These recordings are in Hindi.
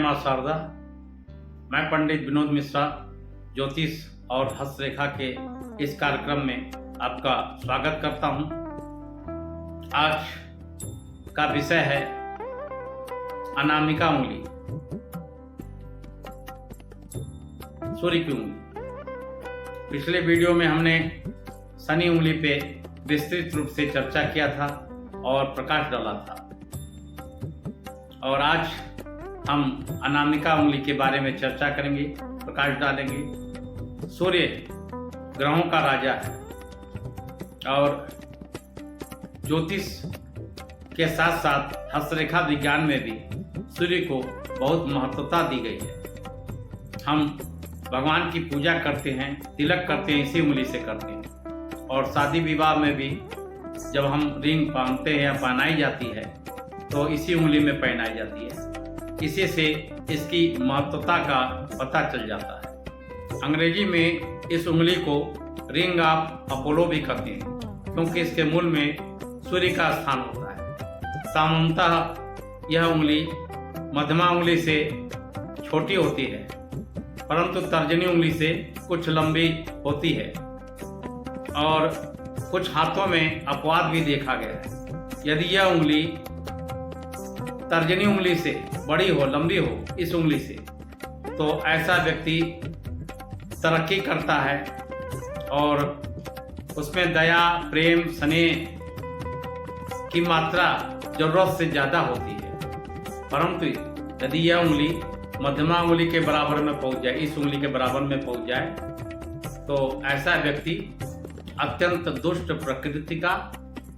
मां शारदा। मैं पंडित विनोद मिश्रा ज्योतिष और हस्तरेखा के इस कार्यक्रम में आपका स्वागत करता हूं। आज का विषय है अनामिका उंगली, सूर्य की उंगली। पिछले वीडियो में हमने शनि उंगली पे विस्तृत रूप से चर्चा किया था और प्रकाश डाला था, और आज हम अनामिका उंगली के बारे में चर्चा करेंगे, प्रकाश डालेंगे। सूर्य ग्रहों का राजा है और ज्योतिष के साथ साथ हस्तरेखा विज्ञान में भी सूर्य को बहुत महत्वता दी गई है। हम भगवान की पूजा करते हैं, तिलक करते हैं, इसी उंगली से करते हैं। और शादी विवाह में भी जब हम रिंग पहनते हैं या पहनाई जाती है तो इसी उंगली में पहनाई जाती है। इसी से इसकी महत्वता का पता चल जाता है। अंग्रेजी में इस उंगली को रिंग ऑफ अपोलो भी कहते हैं, क्योंकि इसके मूल में सूर्य का स्थान होता है। सामान्यतः यह उंगली मध्यमा उंगली से छोटी होती है, परंतु तर्जनी उंगली से कुछ लंबी होती है, और कुछ हाथों में अपवाद भी देखा गया है। यदि यह उंगली तर्जनी उंगली से बड़ी हो, लंबी हो इस उंगली से, तो ऐसा व्यक्ति तरक्की करता है और उसमें दया, प्रेम, स्नेह की मात्रा जरूरत से ज़्यादा होती है। परंतु यदि यह उंगली मध्यमा उंगली के बराबर में पहुंच जाए, इस उंगली के बराबर में पहुंच जाए, तो ऐसा व्यक्ति अत्यंत दुष्ट प्रकृति का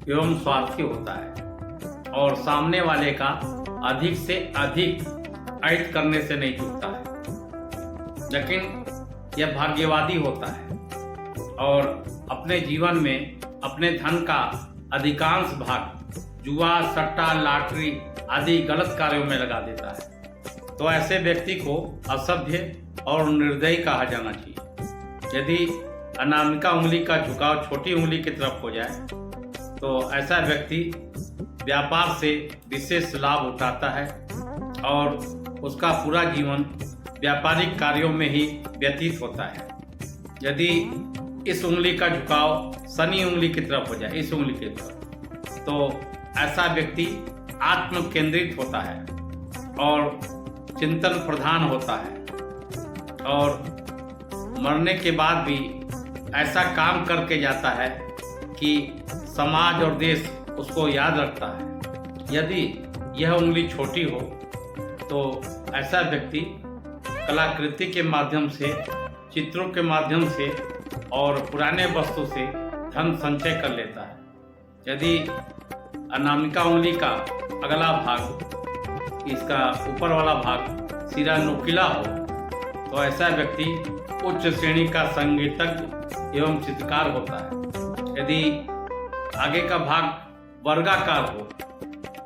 एवं स्वार्थी होता है और सामने वाले का अधिक से अधिक अहित करने से नहीं चूकता है। लेकिन यह भाग्यवादी होता है और अपने जीवन में अपने धन का अधिकांश भाग जुआ, सट्टा, लॉटरी आदि गलत कार्यों में लगा देता है। तो ऐसे व्यक्ति को असभ्य और निर्दयी कहा जाना चाहिए। यदि अनामिका उंगली का झुकाव छोटी उंगली की तरफ हो जाए तो ऐसा व्यक्ति व्यापार से विशेष लाभ उठाता है और उसका पूरा जीवन व्यापारिक कार्यों में ही व्यतीत होता है। यदि इस उंगली का झुकाव शनि उंगली की तरफ हो जाए, इस उंगली की तरफ, तो ऐसा व्यक्ति आत्म केंद्रित होता है और चिंतन प्रधान होता है, और मरने के बाद भी ऐसा काम करके जाता है कि समाज और देश उसको याद रखता है। यदि यह उंगली छोटी हो तो ऐसा व्यक्ति कलाकृति के माध्यम से, चित्रों के माध्यम से और पुराने वस्तु से धन संचय कर लेता है। यदि अनामिका उंगली का अगला भाग, इसका ऊपर वाला भाग सिरा नुकीला हो, तो ऐसा व्यक्ति उच्च श्रेणी का संगीतज्ञ एवं चित्रकार होता है। यदि आगे का भाग वर्गाकार हो,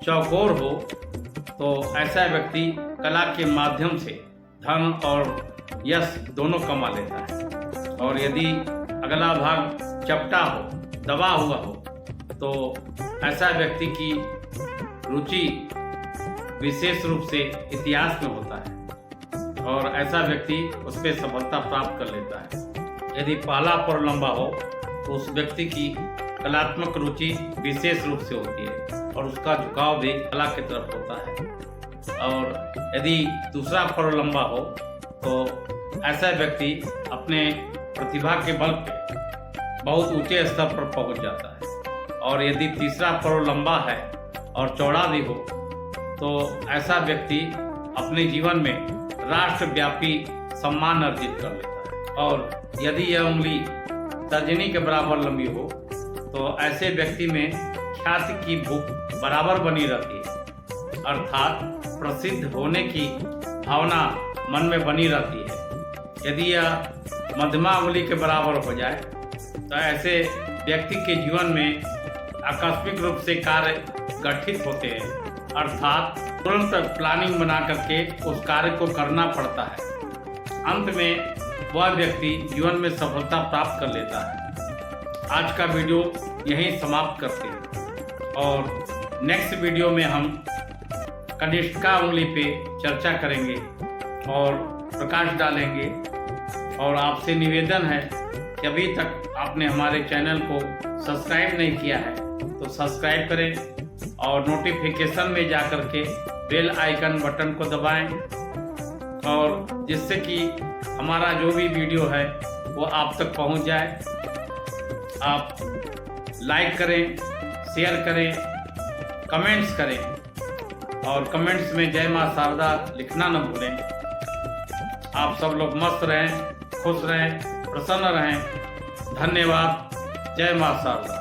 चौकोर हो, तो ऐसा व्यक्ति कला के माध्यम से धन और यश दोनों कमा लेता है। और यदि अगला भाग चपटा हो, दबा हुआ हो, तो ऐसा व्यक्ति की रुचि विशेष रूप से इतिहास में होता है और ऐसा व्यक्ति उस पर सफलता प्राप्त कर लेता है। यदि पहला पर लंबा हो तो उस व्यक्ति की कलात्मक रुचि विशेष रूप से होती है और उसका झुकाव भी कला की तरफ होता है। और यदि दूसरा फरो लंबा हो तो ऐसा व्यक्ति अपने प्रतिभा के बल पे बहुत ऊंचे स्तर पर पहुंच जाता है। और यदि तीसरा फरो लंबा है और चौड़ा भी हो तो ऐसा व्यक्ति अपने जीवन में राष्ट्रव्यापी सम्मान अर्जित कर लेता है। और यदि यह उंगली तर्जनी के बराबर लंबी हो तो ऐसे व्यक्ति में ख्याति की भूख बराबर बनी रहती है, अर्थात प्रसिद्ध होने की भावना मन में बनी रहती है। यदि यह मध्यमा उंगली के बराबर हो जाए तो ऐसे व्यक्ति के जीवन में आकस्मिक रूप से कार्य गठित होते हैं, अर्थात तुरंत प्लानिंग बना करके उस कार्य को करना पड़ता है। अंत में वह व्यक्ति जीवन में सफलता प्राप्त कर लेता है। आज का वीडियो यहीं समाप्त करते हैं और नेक्स्ट वीडियो में हम कनिष्ठा उंगली पे चर्चा करेंगे और प्रकाश डालेंगे। और आपसे निवेदन है कि अभी तक आपने हमारे चैनल को सब्सक्राइब नहीं किया है तो सब्सक्राइब करें और नोटिफिकेशन में जा कर के बेल आइकन बटन को दबाएं, और जिससे कि हमारा जो भी वीडियो है वो आप तक पहुंच जाए। आप लाइक करें, शेयर करें, कमेंट्स करें और कमेंट्स में जय मां शारदा लिखना न भूलें। आप सब लोग मस्त रहें, खुश रहें, प्रसन्न रहें। धन्यवाद। जय मां शारदा।